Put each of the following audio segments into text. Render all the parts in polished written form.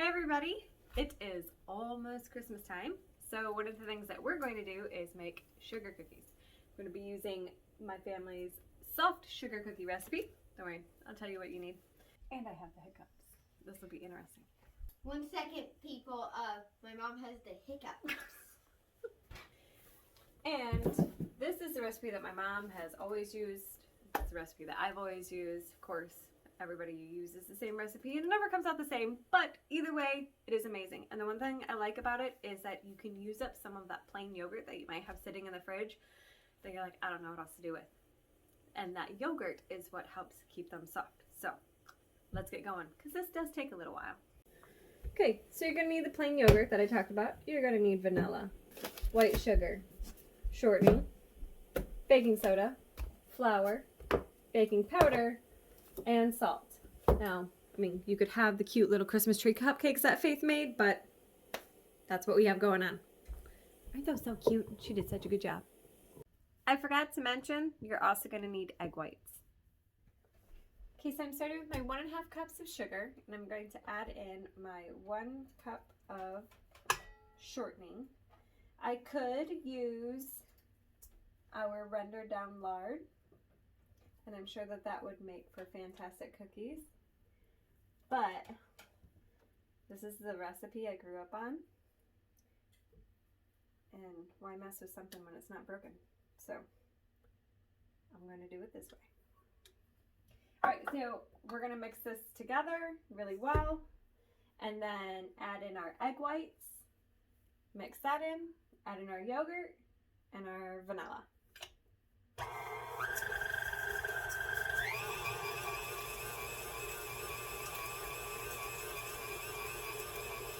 Hey everybody, it is almost Christmas time, so one of the things that we're going to do is make sugar cookies. I'm going to be using my family's soft sugar cookie recipe. Don't worry, I'll tell you what you need. And I have the hiccups. This will be interesting. 1 second, people. My mom has the hiccups. And this is the recipe that my mom has always used. It's the recipe that I've always used. Of course, everybody uses the same recipe and it never comes out the same, but either way, it is amazing. And the one thing I like about it is that you can use up some of that plain yogurt that you might have sitting in the fridge that you're like, I don't know what else to do with. And that yogurt is what helps keep them soft. So let's get going, because this does take a little while. Okay, so you're gonna need the plain yogurt that I talked about. You're gonna need vanilla, white sugar, shortening, baking soda, flour, baking powder, and salt. Now, I mean, you could have the cute little Christmas tree cupcakes that Faith made, but that's what we have going on. Aren't those so cute? She did such a good job. I forgot to mention, you're also going to need egg whites. Okay, so I'm starting with my 1.5 cups of sugar, and I'm going to add in my 1 cup of shortening. I could use our rendered down lard, and I'm sure that that would make for fantastic cookies. But this is the recipe I grew up on, and why mess with something when it's not broken? So I'm going to do it this way. All right, so we're going to mix this together really well, and then add in our egg whites, mix that in, add in our yogurt and our vanilla.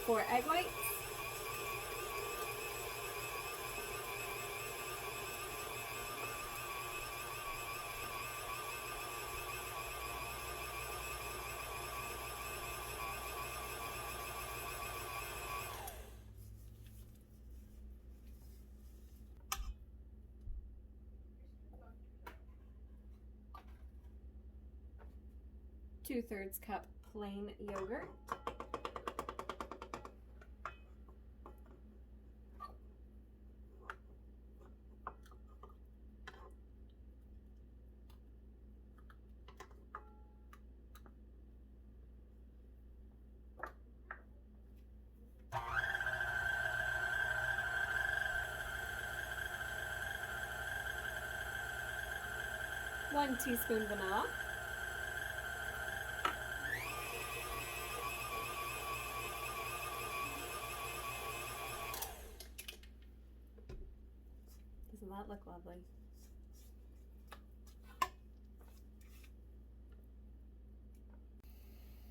4 egg whites, 2/3 cup plain yogurt, 1 teaspoon vanilla, doesn't that look lovely?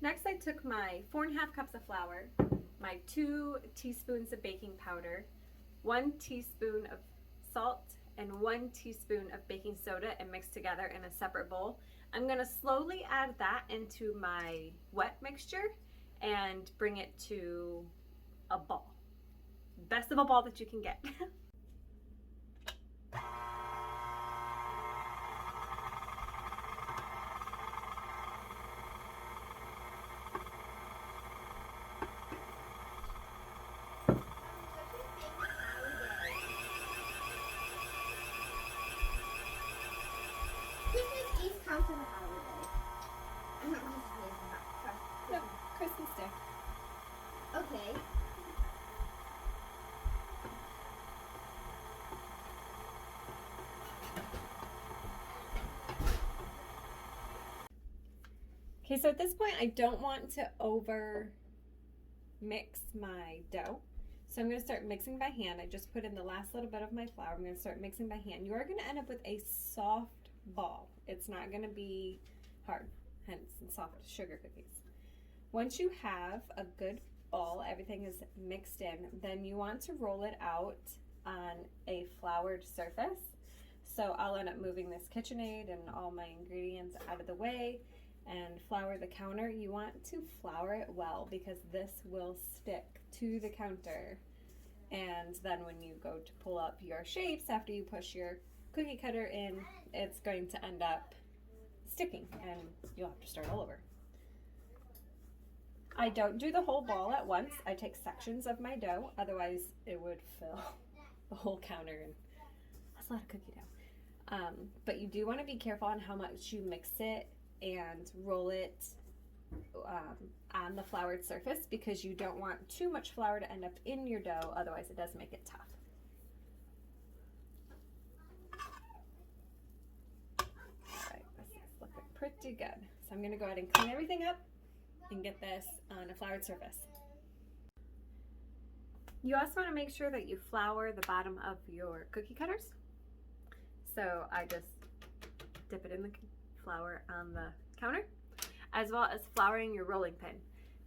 Next, I took my 4.5 cups of flour, my 2 teaspoons of baking powder, 1 teaspoon of salt, and 1 teaspoon of baking soda and mixed together in a separate bowl. I'm going to slowly add that into my wet mixture and bring it to a ball. Best of a ball that you can get. Christmas Eve counts as a holiday. I'm not Christmas Eve. No, Christmas Day. Okay. Okay, so at this point I don't want to over mix my dough. So I'm going to start mixing by hand. I just put in the last little bit of my flour. I'm going to start mixing by hand. You are going to end up with a soft ball. It's not going to be hard, hence soft sugar cookies. Once you have a good ball, everything is mixed in, then you want to roll it out on a floured surface. So I'll end up moving this KitchenAid and all my ingredients out of the way and flour the counter. You want to flour it well because this will stick to the counter, and then when you go to pull up your shapes after you push your cookie cutter in, it's going to end up sticking and you'll have to start all over. I don't do the whole ball at once. I take sections of my dough, otherwise it would fill the whole counter, and that's a lot of cookie dough. But you do want to be careful on how much you mix it and roll it on the floured surface, because you don't want too much flour to end up in your dough, otherwise it does make it tough. Alright, this is looking pretty good. So I'm going to go ahead and clean everything up and get this on a floured surface. You also want to make sure that you flour the bottom of your cookie cutters. So I just dip it in the flour on the counter, as well as flouring your rolling pin,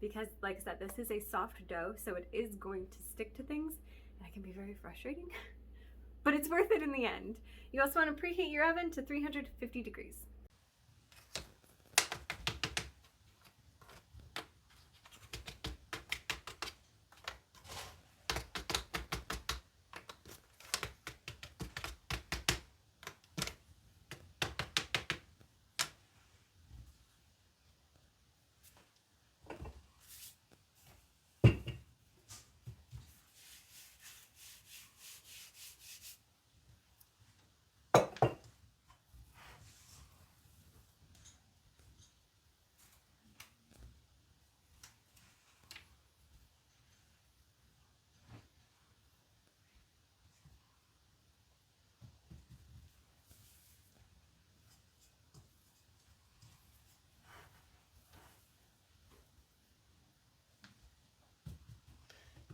because like I said, this is a soft dough, so it is going to stick to things, and it can be very frustrating, but it's worth it in the end. You also want to preheat your oven to 350 degrees.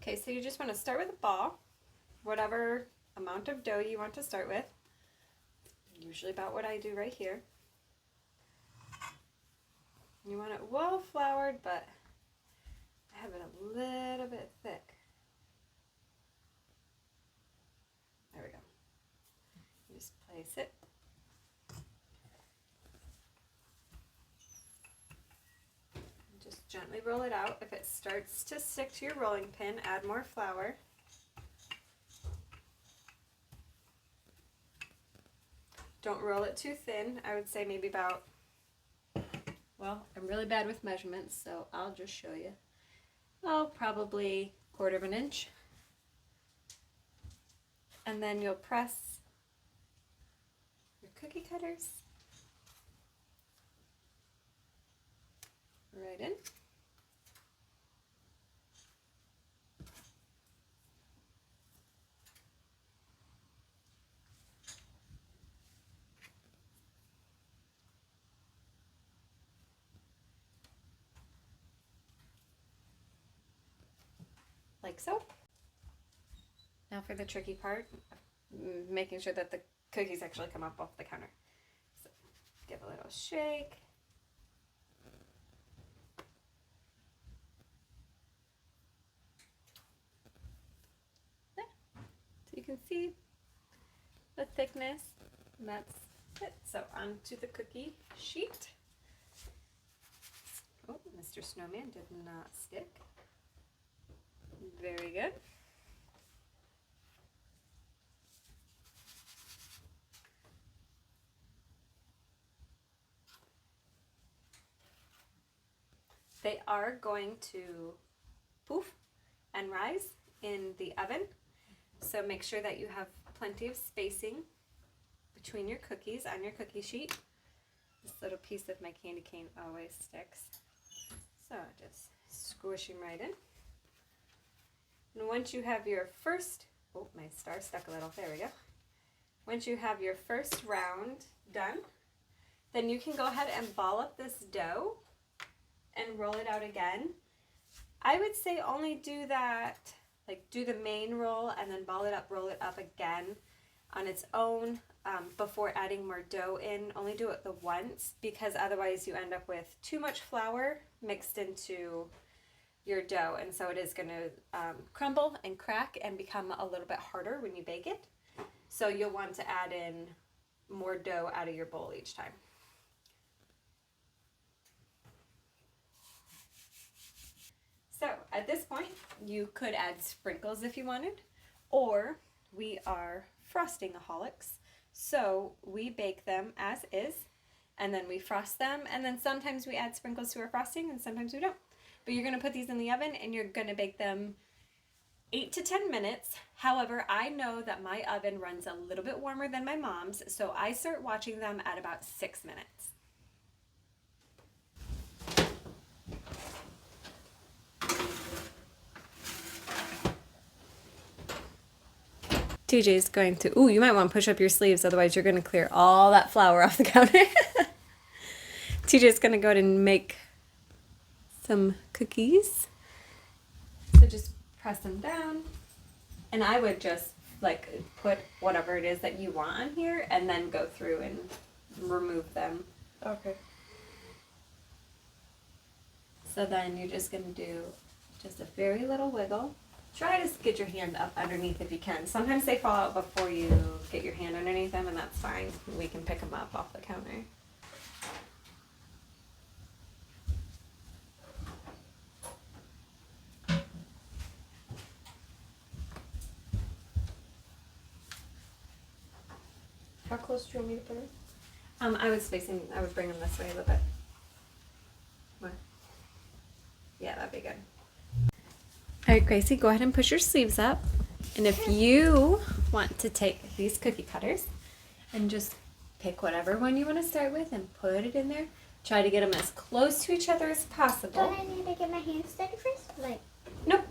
Okay, so you just want to start with a ball, whatever amount of dough you want to start with, usually about what I do right here. You want it well floured, but I have it a little bit thick. There we go. You just place it. Just gently roll it out. If it starts to stick to your rolling pin, add more flour. Don't roll it too thin. I would say maybe about, well, I'm really bad with measurements, so I'll just show you. Oh, probably 1/4 of an inch. And then you'll press your cookie cutters right in. Like so. Now for the tricky part, making sure that the cookies actually come up off the counter. So give a little shake. There. So you can see the thickness, and that's it. So onto the cookie sheet. Oh, Mr. Snowman did not stick. Very good. They are going to poof and rise in the oven, so make sure that you have plenty of spacing between your cookies on your cookie sheet. This little piece of my candy cane always sticks, so just squish them right in. And once you have your first, oh, my star stuck a little, there we go. Once you have your first round done, then you can go ahead and ball up this dough and roll it out again. I would say only do that, like do the main roll and then ball it up, roll it up again on its own before adding more dough in. Only do it the once, because otherwise you end up with too much flour mixed into your dough, and so it is going to crumble and crack and become a little bit harder when you bake it. So you'll want to add in more dough out of your bowl each time. So at this point, you could add sprinkles if you wanted, or we are frosting-aholics, so we bake them as is, and then we frost them, and then sometimes we add sprinkles to our frosting, and sometimes we don't. But you're going to put these in the oven and you're going to bake them 8 to 10 minutes. However, I know that my oven runs a little bit warmer than my mom's, so I start watching them at about 6 minutes. TJ's going to, ooh, you might want to push up your sleeves, otherwise you're going to clear all that flour off the counter. TJ's going to go ahead and make some cookies. So just press them down. And I would just like put whatever it is that you want on here and then go through and remove them. Okay. So then you're just going to do just a very little wiggle. Try to get your hand up underneath if you can. Sometimes they fall out before you get your hand underneath them, and that's fine. We can pick them up off the counter. How close do you want me to put it? I would bring them this way a little bit. What? Yeah, that'd be good. All right, Gracie, go ahead and push your sleeves up. And if you want to take these cookie cutters and just pick whatever one you want to start with and put it in there, try to get them as close to each other as possible. Don't I need to get my hands steady first? Like, Nope,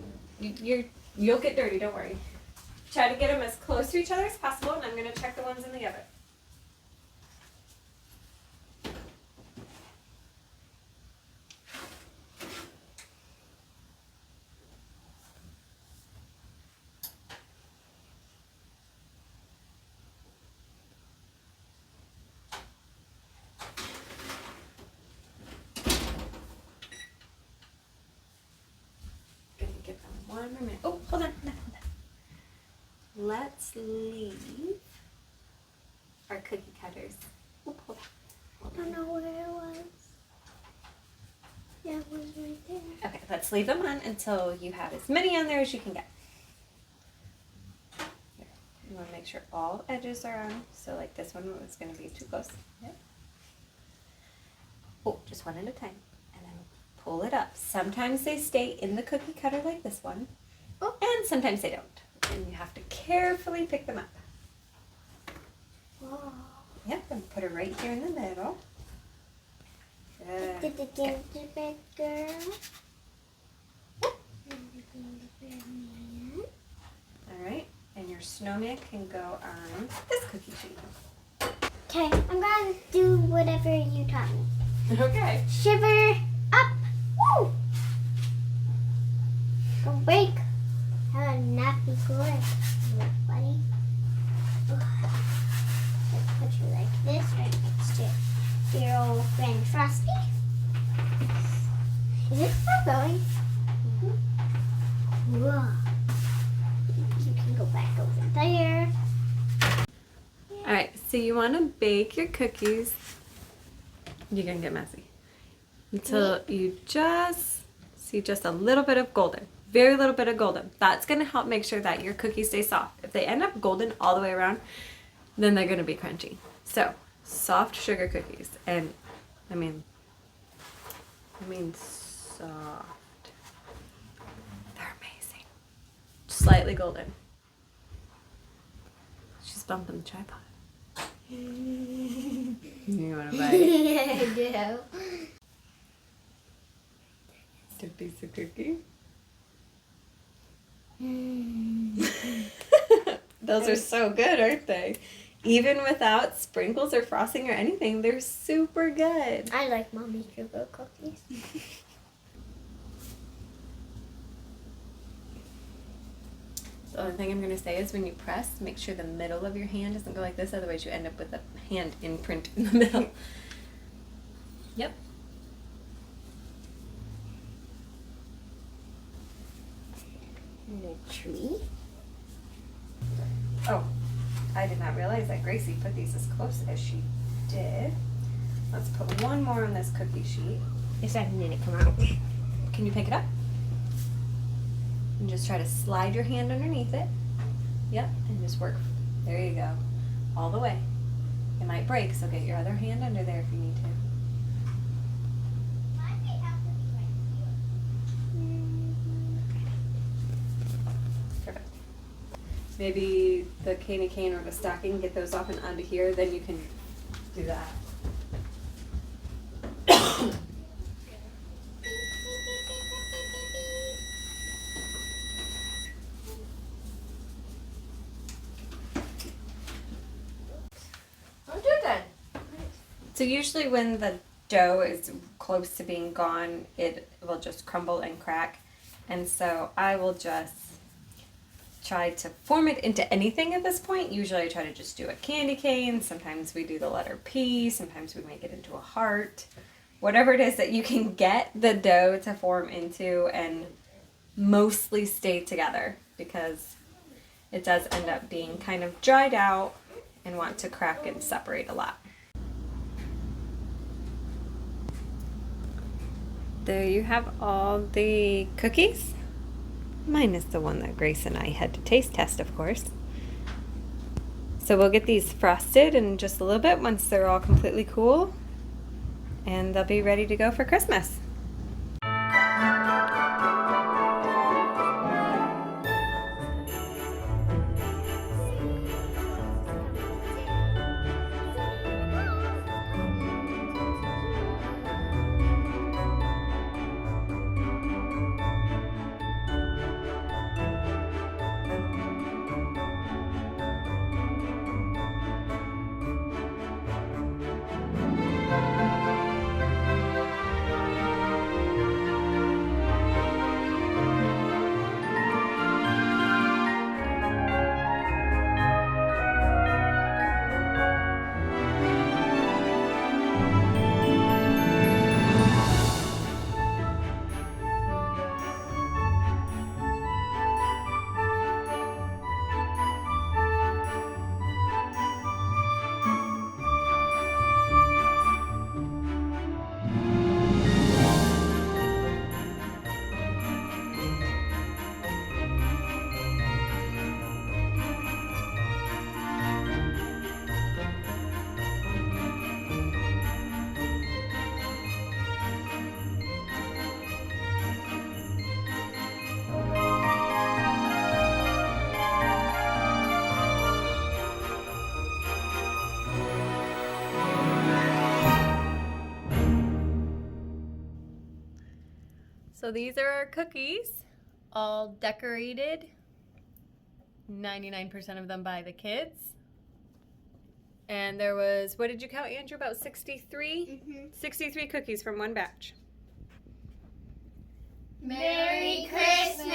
you'll get dirty, don't worry. Try to get them as close to each other as possible, and I'm going to check the ones in the oven. Gonna give them one more minute. Oh, hold on. No. Let's leave our cookie cutters. Oh, hold on. I don't know where it was. Yeah, it was right there. Okay, let's leave them on until you have as many on there as you can get. Here. You want to make sure all edges are on. So like this one was going to be too close. Yep. Oh, just one at a time. And then pull it up. Sometimes they stay in the cookie cutter like this one. Oh. And sometimes they don't. And you have to carefully pick them up. Whoa. Yep, and put it right here in the middle. Did the Okay. gingerbread girl? And the gingerbread man. Alright, and your snowman can go on this cookie sheet. Okay, I'm gonna do whatever you taught me. Okay. Shiver up. Woo! Awake. Have a nappy good. Look, buddy. Ugh. Let's put you like this right next to your old friend Frosty. Is it still going? Whoa. You can go back over there. Alright, so you want to bake your cookies. You're going to get messy. Until you just see just a little bit of golden. Very little bit of golden. That's going to help make sure that your cookies stay soft. If they end up golden all the way around, then they're going to be crunchy. So, soft sugar cookies. And, I mean soft. They're amazing. Slightly golden. She's bumping the tripod. You want to bite? I do. A piece of cookie. Those are so good, aren't they? Even without sprinkles or frosting or anything, they're super good. I like Mommy's sugar cookies. The only thing I'm going to say is when you press, make sure the middle of your hand doesn't go like this, otherwise you end up with a hand imprint in the middle. Yep. And a tree. Oh, I did not realize that Gracie put these as close as she did. Let's put one more on this cookie sheet. It's not going to come out. Can you pick it up? And just try to slide your hand underneath it. Yep, and just work. There you go. All the way. It might break, so get your other hand under there if you need to. maybe the candy cane or the stocking, get those off and onto here, then you can do that. Don't do it then. So usually when the dough is close to being gone, it will just crumble and crack. And so I will just try to form it into anything at this point. Usually I try to just do a candy cane. Sometimes we do the letter P. Sometimes we make it into a heart. Whatever it is that you can get the dough to form into and mostly stay together, because it does end up being kind of dried out and want to crack and separate a lot. There you have all the cookies, minus the one that Grace and I had to taste test, of course. So we'll get these frosted in just a little bit once they're all completely cool, and they'll be ready to go for Christmas. So these are our cookies, all decorated, 99% of them by the kids. And there was, what did you count, Andrew, about 63? 63 cookies from one batch. Merry Christmas!